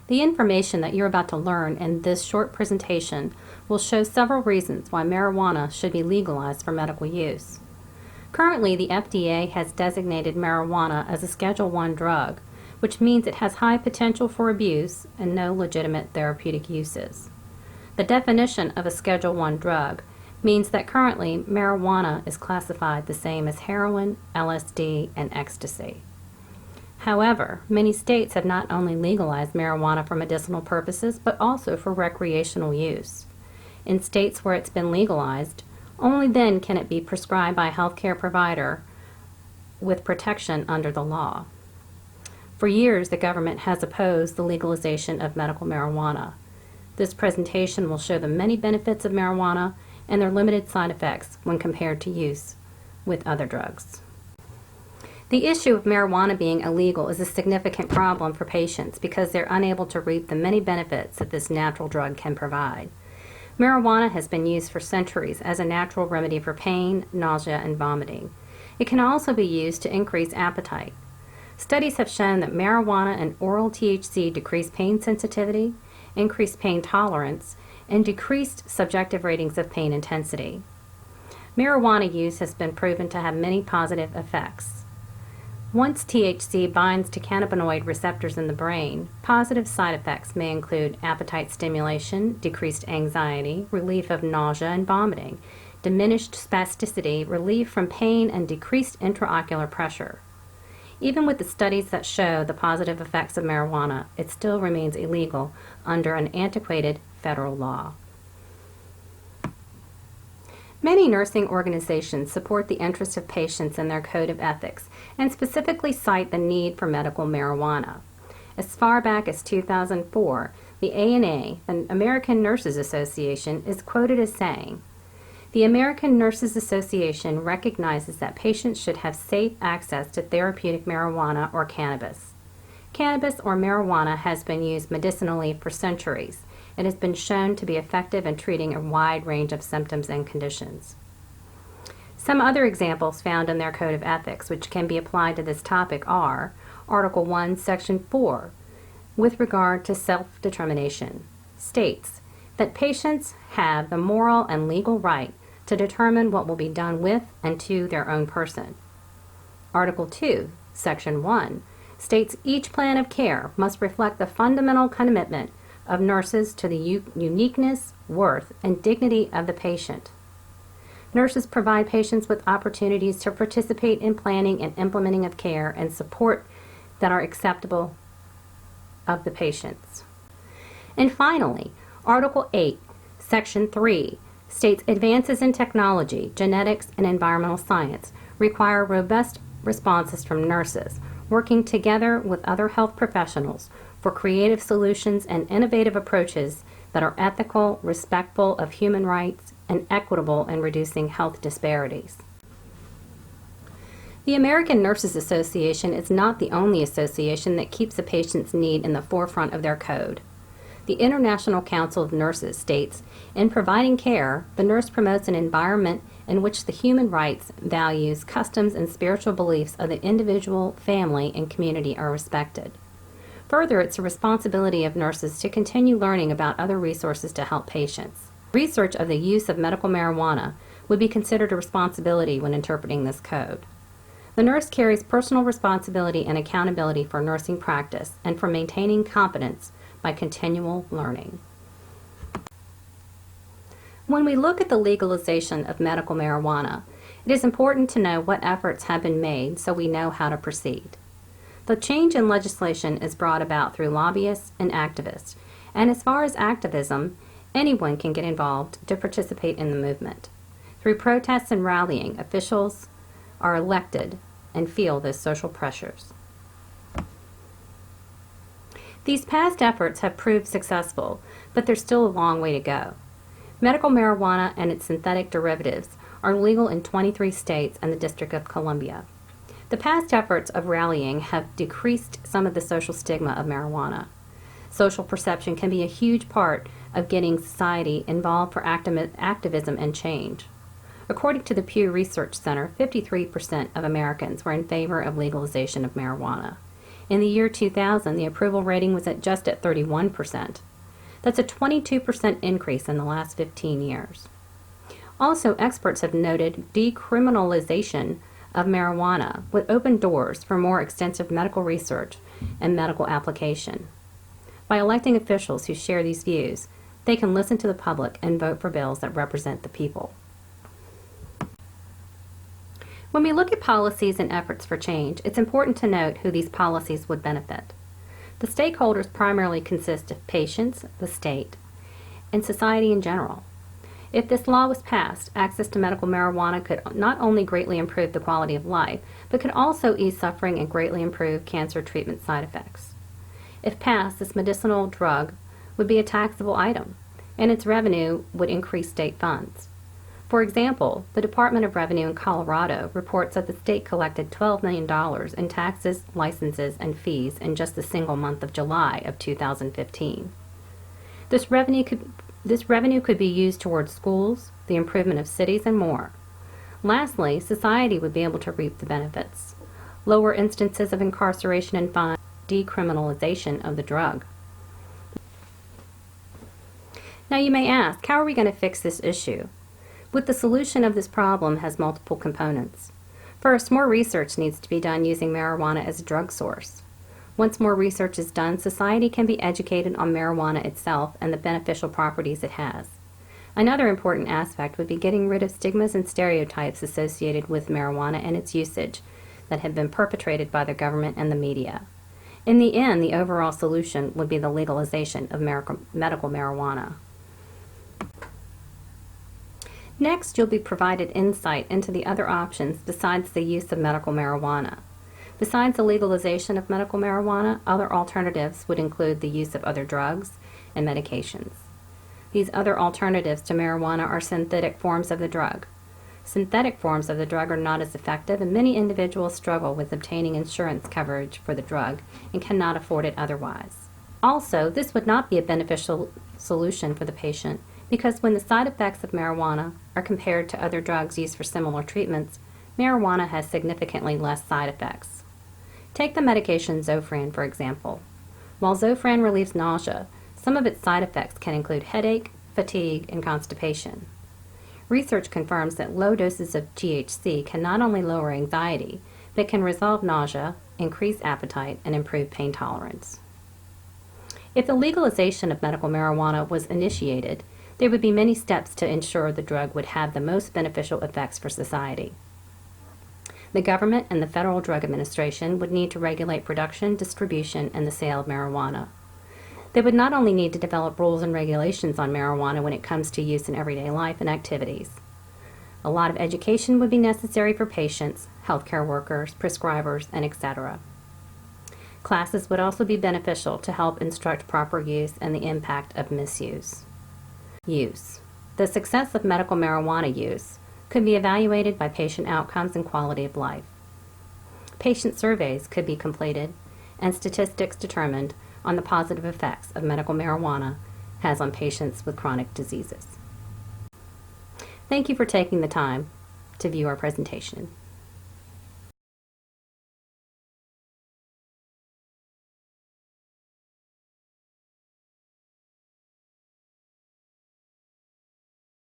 The information that you're about to learn in this short presentation will show several reasons why marijuana should be legalized for medical use. Currently, the FDA has designated marijuana as a Schedule I drug, which means it has high potential for abuse and no legitimate therapeutic uses. The definition of a Schedule I drug means that currently marijuana is classified the same as heroin, LSD, and ecstasy. However, many states have not only legalized marijuana for medicinal purposes, but also for recreational use. In states where it's been legalized, only then can it be prescribed by a healthcare provider with protection under the law. For years, the government has opposed the legalization of medical marijuana. This presentation will show the many benefits of marijuana and their limited side effects when compared to use with other drugs. The issue of marijuana being illegal is a significant problem for patients because they're unable to reap the many benefits that this natural drug can provide. Marijuana has been used for centuries as a natural remedy for pain, nausea, and vomiting. It can also be used to increase appetite. Studies have shown that marijuana and oral THC decrease pain sensitivity, increase pain tolerance, and decreased subjective ratings of pain intensity. Marijuana use has been proven to have many positive effects. Once THC binds to cannabinoid receptors in the brain, positive side effects may include appetite stimulation, decreased anxiety, relief of nausea and vomiting, diminished spasticity, relief from pain, and decreased intraocular pressure. Even with the studies that show the positive effects of marijuana, it still remains illegal under an antiquated federal law. Many nursing organizations support the interests of patients in their code of ethics and specifically cite the need for medical marijuana. As far back as 2004, the ANA, the American Nurses Association, is quoted as saying, "The American Nurses Association recognizes that patients should have safe access to therapeutic marijuana or cannabis. Cannabis or marijuana has been used medicinally for centuries. It has been shown to be effective in treating a wide range of symptoms and conditions." Some other examples found in their Code of Ethics which can be applied to this topic are Article 1, Section 4, with regard to self-determination, states that patients have the moral and legal right to determine what will be done with and to their own person. Article 2, Section 1, states each plan of care must reflect the fundamental commitment of nurses to the uniqueness, worth, and dignity of the patient. Nurses provide patients with opportunities to participate in planning and implementing of care and support that are acceptable of the patients. And finally, Article 8, Section 3, states advances in technology, genetics, and environmental science require robust responses from nurses, working together with other health professionals for creative solutions and innovative approaches that are ethical, respectful of human rights, and equitable in reducing health disparities. The American Nurses Association is not the only association that keeps a patient's need in the forefront of their code. The International Council of Nurses states, in providing care, the nurse promotes an environment in which the human rights, values, customs, and spiritual beliefs of the individual, family, and community are respected. Further, it's a responsibility of nurses to continue learning about other resources to help patients. Research of the use of medical marijuana would be considered a responsibility when interpreting this code. The nurse carries personal responsibility and accountability for nursing practice and for maintaining competence by continual learning. When we look at the legalization of medical marijuana, it is important to know what efforts have been made so we know how to proceed. The change in legislation is brought about through lobbyists and activists, and as far as activism, anyone can get involved to participate in the movement. Through protests and rallying, officials are elected and feel those social pressures. These past efforts have proved successful, but there's still a long way to go. Medical marijuana and its synthetic derivatives are legal in 23 states and the District of Columbia. The past efforts of rallying have decreased some of the social stigma of marijuana. Social perception can be a huge part of getting society involved for activism and change. According to the Pew Research Center, 53% of Americans were in favor of legalization of marijuana. In the year 2000, the approval rating was just at 31%. That's a 22% increase in the last 15 years. Also, experts have noted decriminalization of marijuana would open doors for more extensive medical research and medical application. By electing officials who share these views, they can listen to the public and vote for bills that represent the people. When we look at policies and efforts for change, it's important to note who these policies would benefit. The stakeholders primarily consist of patients, the state, and society in general. If this law was passed, access to medical marijuana could not only greatly improve the quality of life, but could also ease suffering and greatly improve cancer treatment side effects. If passed, this medicinal drug would be a taxable item, and its revenue would increase state funds. For example, the Department of Revenue in Colorado reports that the state collected $12 million in taxes, licenses, and fees in just the single month of July of 2015. This revenue could be used towards schools, the improvement of cities, and more. Lastly, society would be able to reap the benefits. Lower instances of incarceration and fine, decriminalization of the drug. Now you may ask, how are we going to fix this issue? With the solution of this problem has multiple components. First, more research needs to be done using marijuana as a drug source. Once more research is done, society can be educated on marijuana itself and the beneficial properties it has. Another important aspect would be getting rid of stigmas and stereotypes associated with marijuana and its usage that have been perpetrated by the government and the media. In the end, the overall solution would be the legalization of medical marijuana. Next, you'll be provided insight into the other options besides the use of medical marijuana. Besides the legalization of medical marijuana, other alternatives would include the use of other drugs and medications. These other alternatives to marijuana are synthetic forms of the drug. Synthetic forms of the drug are not as effective, and many individuals struggle with obtaining insurance coverage for the drug and cannot afford it otherwise. Also, this would not be a beneficial solution for the patient because when the side effects of marijuana are compared to other drugs used for similar treatments, marijuana has significantly less side effects. Take the medication Zofran, for example. While Zofran relieves nausea, some of its side effects can include headache, fatigue, and constipation. Research confirms that low doses of THC can not only lower anxiety, but can resolve nausea, increase appetite, and improve pain tolerance. If the legalization of medical marijuana was initiated, there would be many steps to ensure the drug would have the most beneficial effects for society. The government and the Federal Drug Administration would need to regulate production, distribution, and the sale of marijuana. They would not only need to develop rules and regulations on marijuana when it comes to use in everyday life and activities. A lot of education would be necessary for patients, healthcare workers, prescribers, and etc. Classes would also be beneficial to help instruct proper use and the impact of misuse. Use. The success of medical marijuana use could be evaluated by patient outcomes and quality of life. Patient surveys could be completed and statistics determined on the positive effects of medical marijuana has on patients with chronic diseases. Thank you for taking the time to view our presentation.